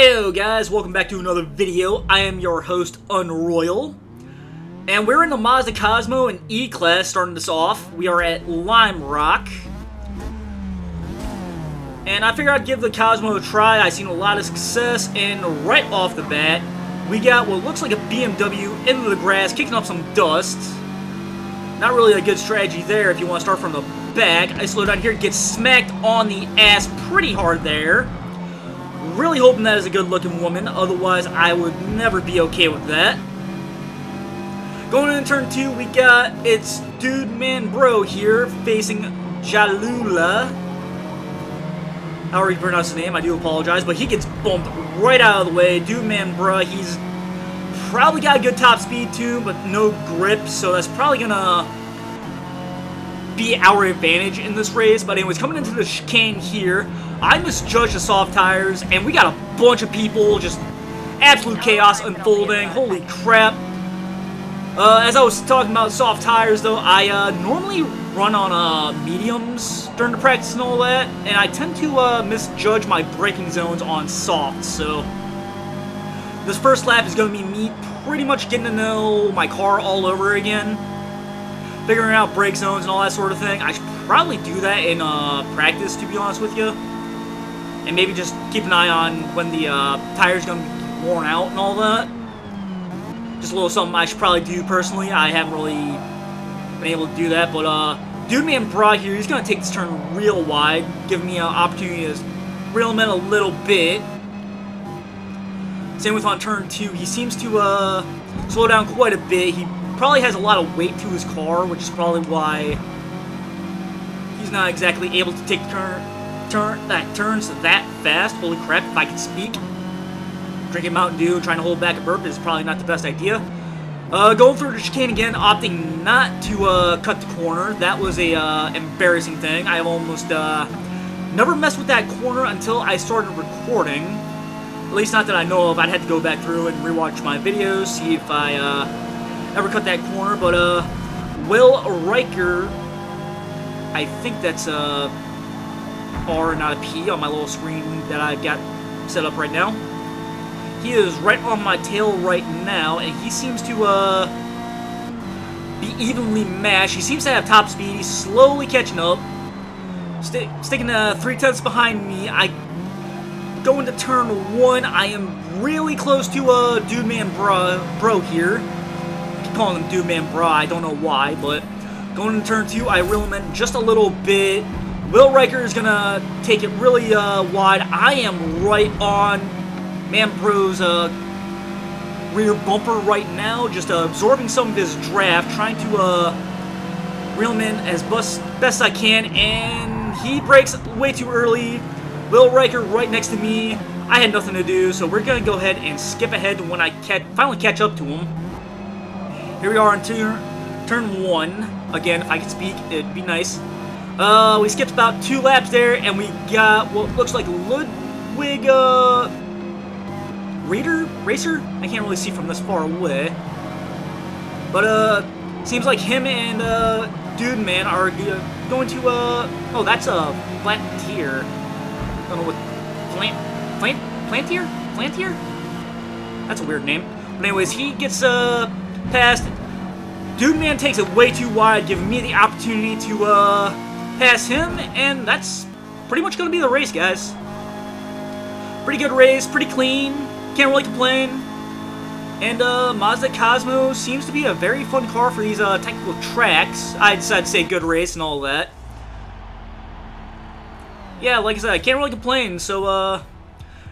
Hello guys, welcome back to another video. I am your host, Unroyal. And we're in the Mazda Cosmo and E-Class starting this off. We are at Lime Rock. And I figured I'd give the Cosmo a try. I've seen a lot of success, and right off the bat, we got what looks like a BMW into the grass, kicking up some dust. Not really a good strategy there if you want to start from the back. I slow down here, get smacked on the ass pretty hard there. Really hoping that is a good looking woman, otherwise I would never be okay with that. Going into turn 2, we got it's Dude Man Bro here facing Jalula. However you pronounce his name, I do apologize, but he gets bumped right out of the way. Dude Man Bro, he's probably got a good top speed too, but no grip, so that's probably gonna be our advantage in this race. But anyways, coming into the chicane here, I misjudged the soft tires, and we got a bunch of people, just absolute chaos unfolding. Holy crap. As I was talking about soft tires, though, I normally run on mediums during the practice and all that, and I tend to misjudge my braking zones on soft, so this first lap is going to be me pretty much getting to know my car all over again, figuring out brake zones and all that sort of thing. I should probably do that in practice, to be honest with you. And maybe just keep an eye on when the tire's going to be worn out and all that. Just a little something I should probably do personally. I haven't really been able to do that. But Dude Man Bra here, he's going to take this turn real wide, giving me an opportunity to reel him in a little bit. Same with on turn 2. He seems to slow down quite a bit. He probably has a lot of weight to his car, which is probably why he's not exactly able to take the turns that fast. Holy crap, if I could speak. Drinking Mountain Dew, trying to hold back a burp is probably not the best idea. Going through the chicane again, opting not to cut the corner. That was a embarrassing thing. I almost never messed with that corner until I started recording. At least not that I know of. I'd have to go back through and rewatch my videos, see if I ever cut that corner. But Will Riker, I think that's a R, not a P, on my little screen that I got set up right now. He is right on my tail right now, and he seems to be evenly matched. He seems to have top speed. He's slowly catching up, sticking 3/10 behind me. I go into turn 1. I am really close to Dude Man Bro here. I keep calling him Dude Man Bro. I don't know why, but going into turn 2, I reel him in just a little bit. Will Riker is gonna take it really wide. I am right on Man Bro's rear bumper right now, just absorbing some of his draft, trying to reel him in as best I can, and he brakes way too early. Will Riker right next to me. I had nothing to do, so we're gonna go ahead and skip ahead when I finally catch up to him. Here we are on turn 1. Again, if I could speak, it'd be nice. We skipped about 2 laps there, and we got what looks like Ludwig, Racer? I can't really see from this far away. But, seems like him and, Dude Man are going to, oh, that's a Plantier. I don't know what, Plantier? That's a weird name. But anyways, he gets, past. Dude Man takes it way too wide, giving me the opportunity to, pass him, and that's pretty much going to be the race, guys. Pretty good race, pretty clean, can't really complain. And Mazda Cosmo seems to be a very fun car for these technical tracks. I decided to say good race and all that. Yeah, like I said, I can't really complain. So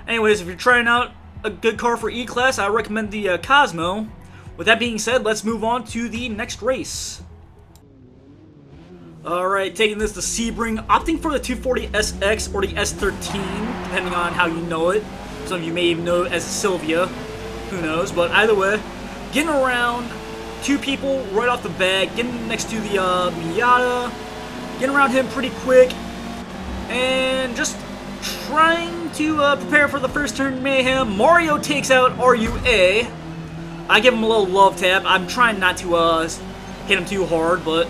anyways, if you're trying out a good car for E-Class, I recommend the Cosmo. With that being said, let's move on to the next race. Alright, taking this to Sebring, opting for the 240SX or the S13, depending on how you know it. Some of you may even know it as Sylvia, who knows, but either way, getting around 2 people right off the bat, getting next to the Miata, getting around him pretty quick, and just trying to prepare for the first turn mayhem. Mario takes out RUA. I give him a little love tap. I'm trying not to hit him too hard, but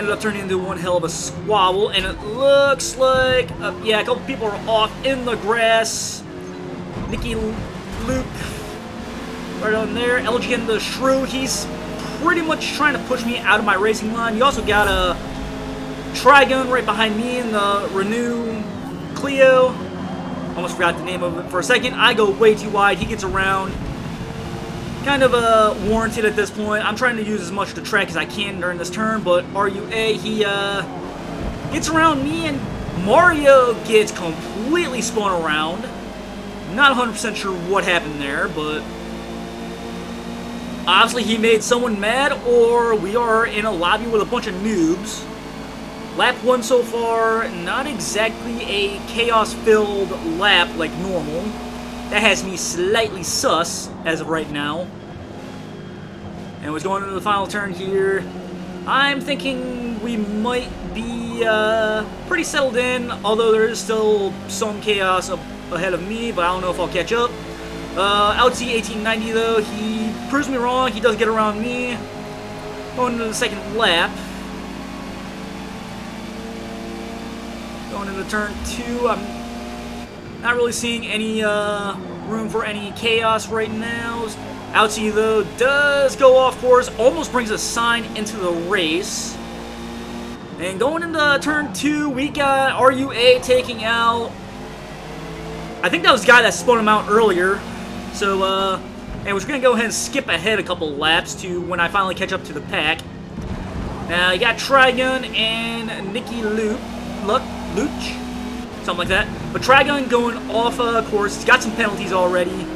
ended up turning into one hell of a squabble, and it looks like, yeah, a couple people are off in the grass. Nicky Luke, right on there. LG and the Shrew, he's pretty much trying to push me out of my racing line. You also got a Trigun right behind me in the Renew Clio. Almost forgot the name of it for a second. I go way too wide. He gets around. Kind of warranted at this point. I'm trying to use as much of the track as I can during this turn, but RUA, he gets around me, and Mario gets completely spun around. Not 100% sure what happened there, but obviously he made someone mad, or we are in a lobby with a bunch of noobs. Lap 1 so far, not exactly a chaos-filled lap like normal. That has me slightly sus as of right now. And was going into the final turn here. I'm thinking we might be pretty settled in, although there is still some chaos up ahead of me, but I don't know if I'll catch up. LT 1890 though, he proves me wrong. He does get around me. Going into the second lap. Going into turn 2, I'm not really seeing any room for any chaos right now. Outsy though does go off course, almost brings a sign into the race. And going into turn 2, we got RUA taking out, I think that was the guy that spun him out earlier. So, and we're going to go ahead and skip ahead a couple laps to when I finally catch up to the pack. Now, you got Trigun and Nicky Luke, something like that. But Trigun going off course. He's got some penalties already.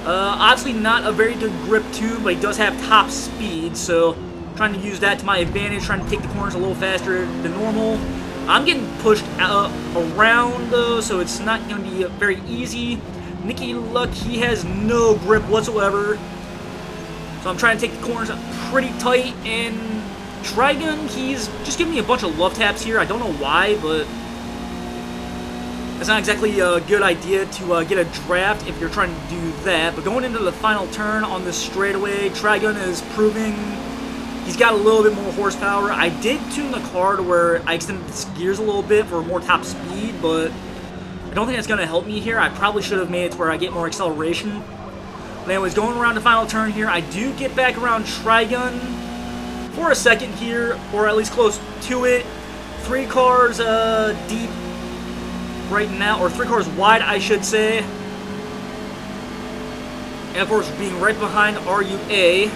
Obviously not a very good grip too, but he does have top speed, so trying to use that to my advantage, trying to take the corners a little faster than normal. I'm getting pushed around though, so it's not going to be very easy. Nicky Luck, he has no grip whatsoever, so I'm trying to take the corners pretty tight. And Trigun, he's just giving me a bunch of love taps here. I don't know why, but it's not exactly a good idea to get a draft if you're trying to do that. But going into the final turn on this straightaway, Trigun is proving he's got a little bit more horsepower. I did tune the car to where I extended the gears a little bit for more top speed, but I don't think that's going to help me here. I probably should have made it to where I get more acceleration. But anyways, going around the final turn here, I do get back around Trigun for a second here, or at least close to it. 3 cars deep right now, or 3 cars wide, I should say. And of course, being right behind RUA.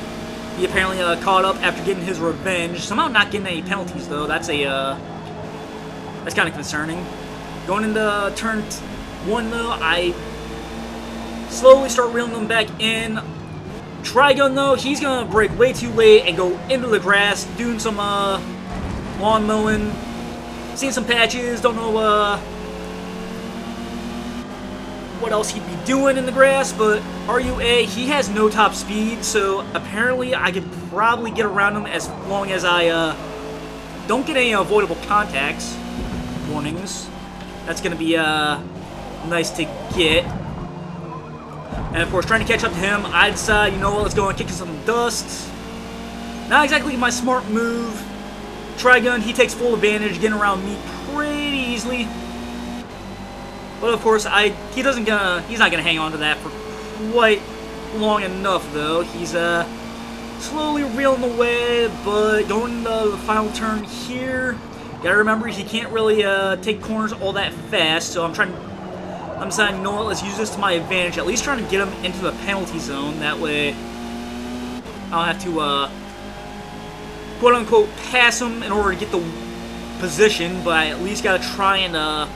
He apparently caught up after getting his revenge. Somehow not getting any penalties though. That's kind of concerning. Going into turn 1 though, I slowly start reeling them back in. Trigun though, he's gonna brake way too late and go into the grass, doing some lawn mowing. Seeing some patches. Don't know what else he'd be doing in the grass, but RUA, he has no top speed, so apparently I could probably get around him as long as I don't get any avoidable contacts. Warnings. That's going to be nice to get. And of course, trying to catch up to him, I decide, you know what, let's go and kick some dust. Not exactly my smart move. Trigun, he takes full advantage, getting around me pretty easily. But of course, he's not gonna hang on to that for quite long enough, though. He's slowly reeling away, but going into the final turn here, gotta remember he can't really take corners all that fast. So I'm deciding, you know what, let's use this to my advantage. At least trying to get him into the penalty zone. That way, I don't have to quote unquote pass him in order to get the position. But I at least gotta try and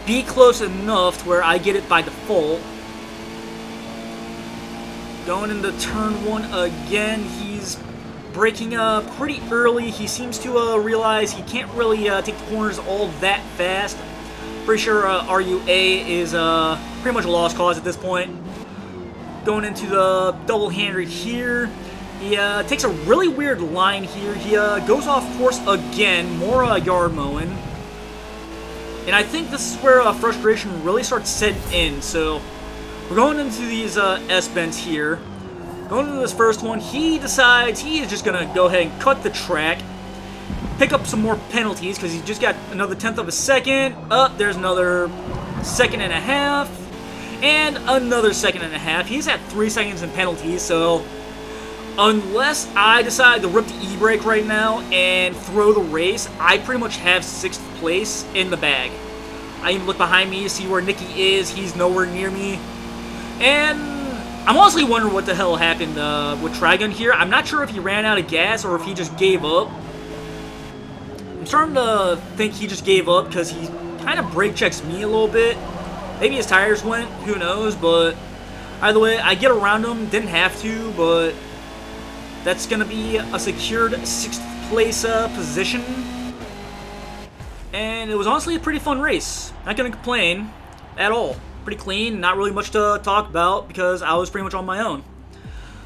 be close enough to where I get it by default. Going into turn 1 again, he's braking pretty early. He seems to realize he can't really take the corners all that fast. Pretty sure RUA is pretty much a lost cause at this point. Going into the double-hander here. He takes a really weird line here. He goes off course again, more yard mowing. And I think this is where frustration really starts setting in. So we're going into these S-bends here. Going into this first one, he decides he is just going to go ahead and cut the track. pick up some more penalties because he just got another 1/10 of a second. There's another 1.5 seconds. And another 1.5 seconds. He's at 3 seconds in penalties, so unless I decide to rip the e-brake right now and throw the race, I pretty much have 6th place in the bag. I even look behind me to see where Nicky is. He's nowhere near me. And I'm honestly wondering what the hell happened with Trigun here. I'm not sure if he ran out of gas or if he just gave up. I'm starting to think he just gave up because he kind of brake checks me a little bit. Maybe his tires went, who knows, but either way, I get around him, didn't have to, but that's going to be a secured 6th place position. And it was honestly a pretty fun race. Not going to complain at all. Pretty clean, not really much to talk about because I was pretty much on my own.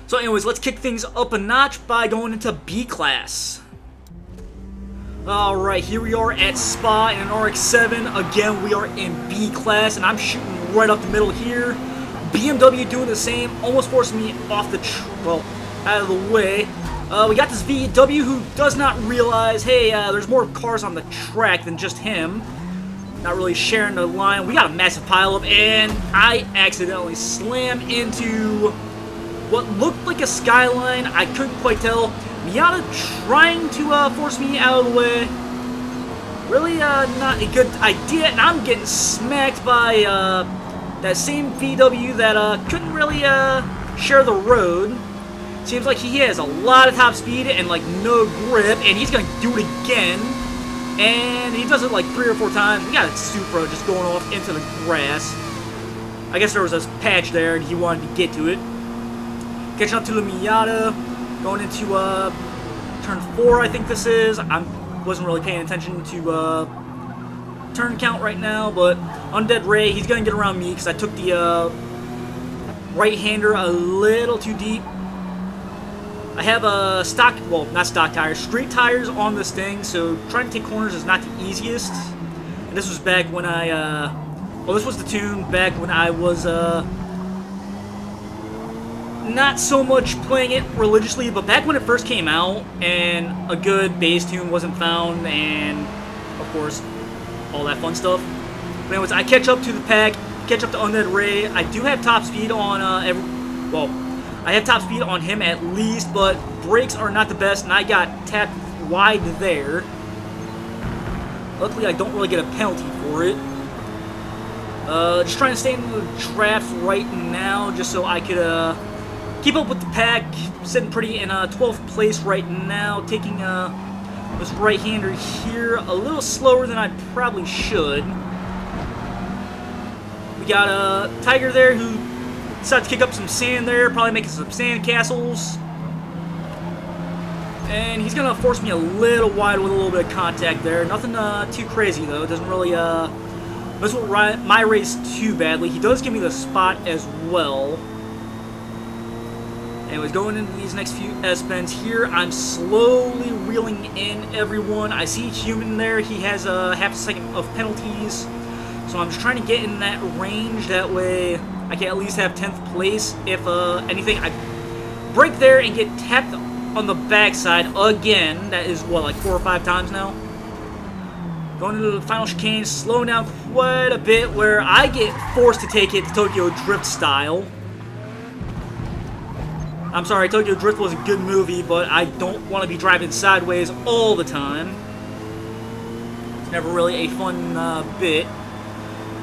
So anyways, let's kick things up a notch by going into B class. Alright, here we are at Spa in an RX-7. Again, we are in B class, and I'm shooting right up the middle here. BMW doing the same, almost forcing me off the, out of the way. We got this VW who does not realize, hey, there's more cars on the track than just him. Not really sharing the line. We got a massive pileup, and I accidentally slammed into what looked like a Skyline. I couldn't quite tell. Miata trying to force me out of the way. Really not a good idea, and I'm getting smacked by that same VW that couldn't really share the road. Seems like he has a lot of top speed and like no grip, and he's gonna do it again. And he does it like 3 or 4 times. We got a Supra just going off into the grass. I guess there was a patch there and he wanted to get to it. Catching up to the Miata. Going into turn 4, I think this is. I wasn't really paying attention to turn count right now, but Undead Ray, he's going to get around me because I took the right-hander a little too deep. I have a stock, well, not stock tires, street tires on this thing, so trying to take corners is not the easiest. And this was back when I, well, this was the tune back when I was, not so much playing it religiously, but back when it first came out and a good bass tune wasn't found, and of course all that fun stuff. But anyways, I catch up to the pack, catch up to Undead Ray. I do have top speed on I have top speed on him at least, but brakes are not the best, and I got tapped wide there. Luckily I don't really get a penalty for it. Just trying to stay in the draft right now just so I could keep up with the pack, sitting pretty in 12th place right now, taking this right-hander here a little slower than I probably should. We got a Tiger there who decided to kick up some sand there, probably making some sand castles. And he's going to force me a little wide with a little bit of contact there. Nothing too crazy though, it doesn't really mess with my race too badly. He does give me the spot as well. Anyways, going into these next few S-bends here, I'm slowly reeling in everyone. I see Human there. He has a half a second of penalties. So I'm just trying to get in that range. That way I can at least have 10th place. If anything, I break there and get tapped on the backside again. That is, what, like 4 or 5 times now? Going into the final chicane, slowing down quite a bit where I get forced to take it to Tokyo Drift style. I'm sorry, Tokyo Drift was a good movie, but I don't want to be driving sideways all the time. It's never really a fun bit.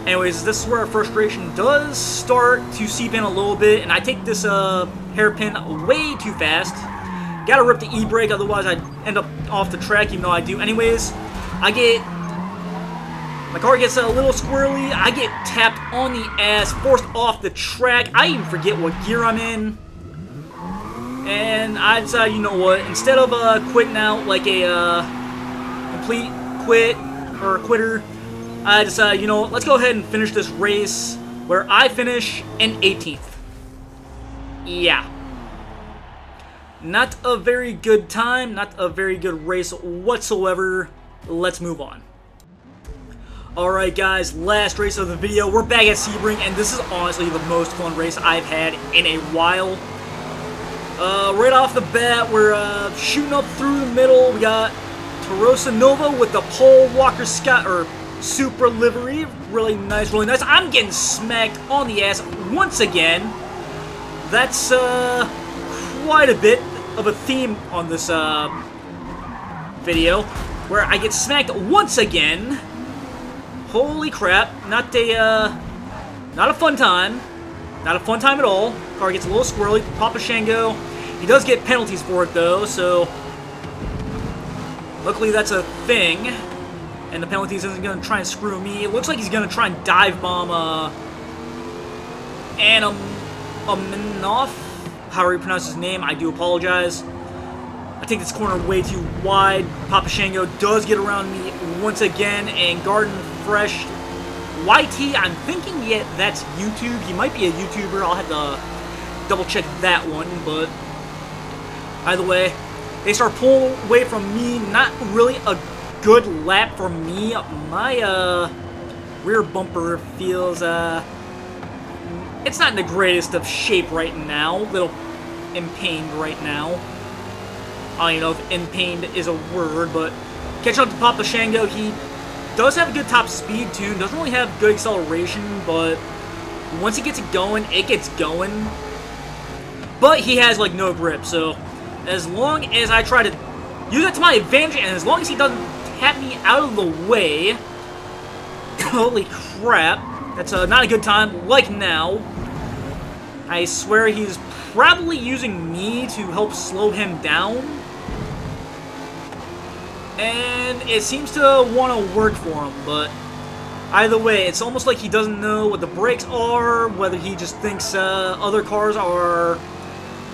Anyways, this is where our frustration does start to seep in a little bit, and I take this hairpin way too fast. Gotta rip the e-brake, otherwise I'd end up off the track, even though I do anyways. My car gets a little squirrely, I get tapped on the ass, forced off the track. I even forget what gear I'm in. And I decided, you know what, instead of quitting out like a complete quit or a quitter, I decided, you know what, let's go ahead and finish this race where I finish in 18th. Yeah. Not a very good time, not a very good race whatsoever. Let's move on. Alright guys, last race of the video. We're back at Sebring, and this is honestly the most fun race I've had in a while. Right off the bat, we're shooting up through the middle. We got Tarosa Nova with the Paul Walker Scott, or Supra livery. Really nice, really nice. I'm getting smacked on the ass once again. That's quite a bit of a theme on this video, where I get smacked once again. Holy crap, not a fun time. Not a fun time at all. Car gets a little squirrely. Papa Shango, he does get penalties for it though, so luckily that's a thing. And the penalties isn't going to try and screw me. It looks like he's going to try and dive bomb Aminoff, however you pronounce his name. I do apologize. I take this corner way too wide. Papa Shango does get around me once again, and Garden Fresh YT, I'm thinking that's YouTube. He might be a YouTuber. I'll have to double check that one, but either way, they start pulling away from me. Not really a good lap for me. My rear bumper feels it's not in the greatest of shape right now. A little impained right now. I don't even know if impained is a word, but catching up to Papa Shango, he does have a good top speed too. Doesn't really have good acceleration, but once he gets it going, it gets going. But he has like no grip, so as long as I try to use it to my advantage, and as long as he doesn't tap me out of the way, holy crap, that's not a good time. Like now, I swear he's probably using me to help slow him down. And it seems to want to work for him, but either way, it's almost like he doesn't know what the brakes are, whether he just thinks other cars are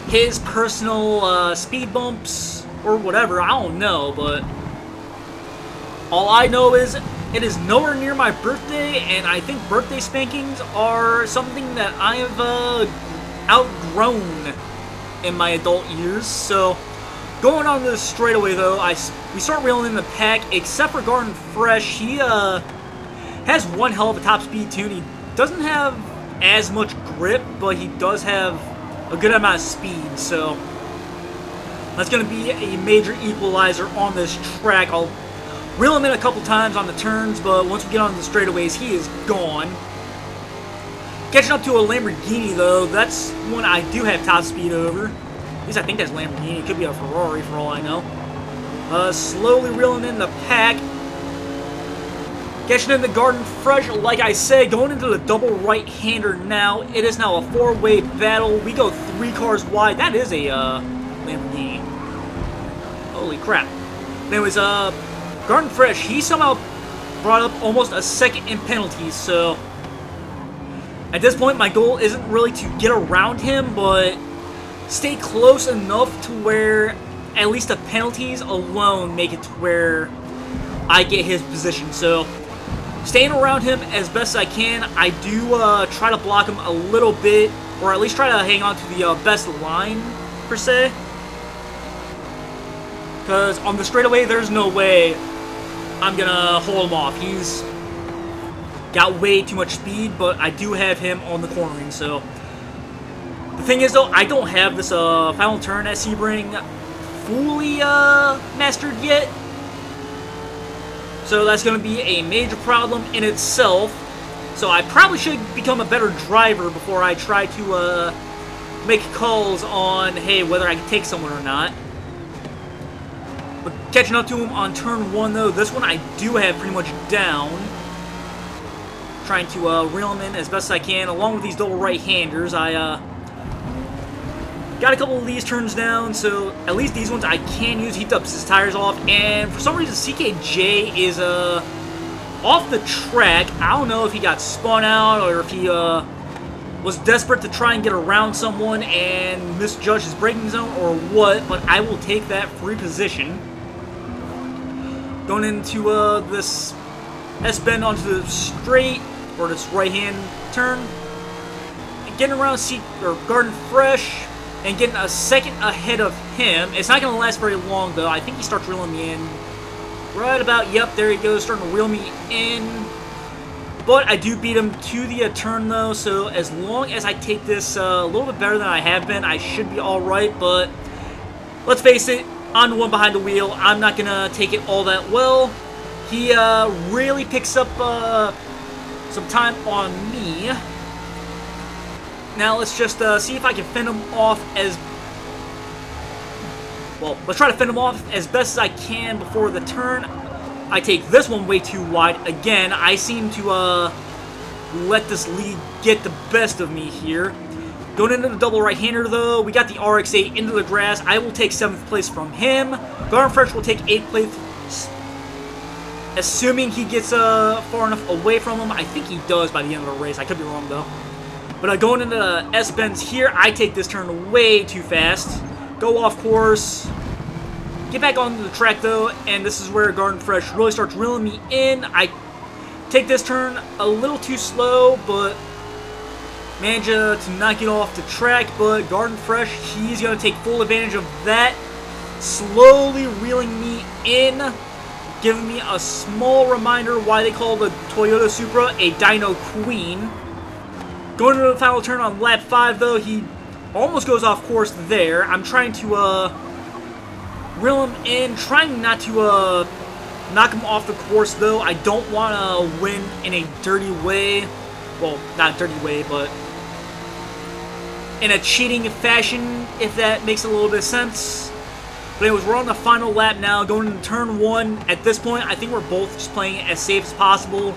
his personal speed bumps or whatever. I don't know, but all I know is it is nowhere near my birthday, and I think birthday spankings are something that I have outgrown in my adult years. So going on this straightaway though, we start reeling in the pack, except for Garden Fresh. He has one hell of a top speed tune. He doesn't have as much grip, but he does have a good amount of speed, so that's going to be a major equalizer on this track. I'll reel him in a couple times on the turns, but once we get on the straightaways, he is gone. Catching up to a Lamborghini though, that's one I do have top speed over. At least I think that's Lamborghini. It could be a Ferrari for all I know. Slowly reeling in the pack. Catching in the Garden Fresh, like I said, going into the double right-hander now. It is now a four-way battle. We go 3 cars wide. That is a Lamborghini. Holy crap. Anyways, Garden Fresh, he somehow brought up almost a second in penalties, so at this point my goal isn't really to get around him, but stay close enough to where at least the penalties alone make it to where I get his position. So staying around him as best I can. I do try to block him a little bit, or at least try to hang on to the best line, per se. Because on the straightaway, there's no way I'm going to hold him off. He's got way too much speed, but I do have him on the cornering. So the thing is, though, I don't have this final turn at Sebring fully mastered yet. So that's going to be a major problem in itself. So I probably should become a better driver before I try to make calls on, hey, whether I can take someone or not. But catching up to him on turn 1, though, this one I do have pretty much down. Trying to reel him in as best as I can, along with these double right-handers. I got a couple of these turns down, so at least these ones I can use. He dumps his tires off, and for some reason CKJ is off the track. I don't know if he got spun out or if he was desperate to try and get around someone and misjudged his braking zone or what, but I will take that free position. Going into this S-bend onto the straight, or this right-hand turn, and getting around Garden Fresh, and getting a second ahead of him. It's not going to last very long, though. I think he starts reeling me in right about, yep, there he goes, starting to reel me in. But I do beat him to the turn, though, so as long as I take this a little bit better than I have been, I should be alright. But let's face it, I'm the one behind the wheel. I'm not going to take it all that well. He really picks up some time on me. Now let's just see if I can fend him off as... Well, let's try to fend him off as best as I can before the turn. I take this one way too wide. Again, I seem to let this lead get the best of me here. Going into the double right-hander, though, we got the RX-8 into the grass. I will take 7th place from him. Garden Fresh will take 8th place, assuming he gets far enough away from him. I think he does by the end of the race. I could be wrong, though. But going into the S-bends here, I take this turn way too fast. Go off course. Get back onto the track, though, and this is where Garden Fresh really starts reeling me in. I take this turn a little too slow, but manage to not get off the track. But Garden Fresh, he's going to take full advantage of that, slowly reeling me in, giving me a small reminder why they call the Toyota Supra a Dyno Queen. Going into the final turn on lap 5, though, he almost goes off course there. I'm trying to reel him in, trying not to knock him off the course, though. I don't want to win in a dirty way. Well, not dirty way, but in a cheating fashion, if that makes a little bit of sense. But anyways, we're on the final lap now, going into turn 1. At this point, I think we're both just playing it as safe as possible,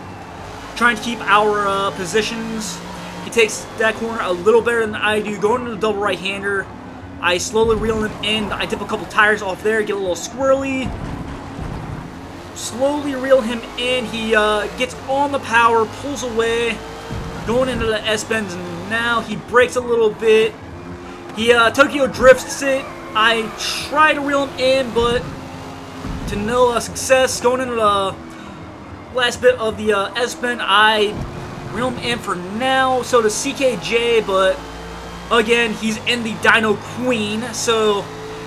trying to keep our positions. He takes that corner a little better than I do. Going into the double right-hander, I slowly reel him in. I dip a couple tires off there, get a little squirrely. Slowly reel him in. He gets on the power, pulls away. Going into the S-bends, and now he brakes a little bit. He Tokyo drifts it. I try to reel him in, but to no success. Going into the last bit of the S-bend, I reel him in for now. So does CKJ, but again, he's in the Dyno Queen, so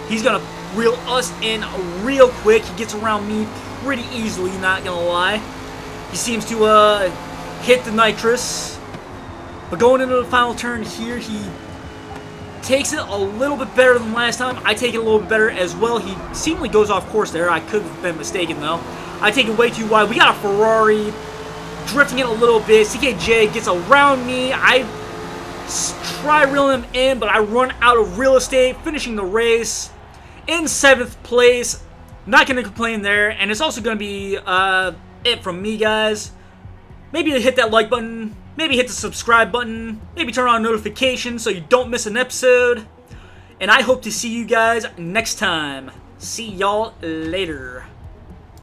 he's going to reel us in real quick. He gets around me pretty easily, not going to lie. He seems to hit the nitrous. But going into the final turn here, he takes it a little bit better than last time. I take it a little bit better as well. He seemingly goes off course there. I could have been mistaken, though. I take it way too wide. We got a Ferrari drifting it a little bit. CKJ gets around me. I try reeling him in, but I run out of real estate, finishing the race in 7th place. Not going to complain there, and it's also going to be it from me, guys. Maybe hit that like button, maybe hit the subscribe button, maybe turn on notifications so you don't miss an episode, and I hope to see you guys next time. See y'all later.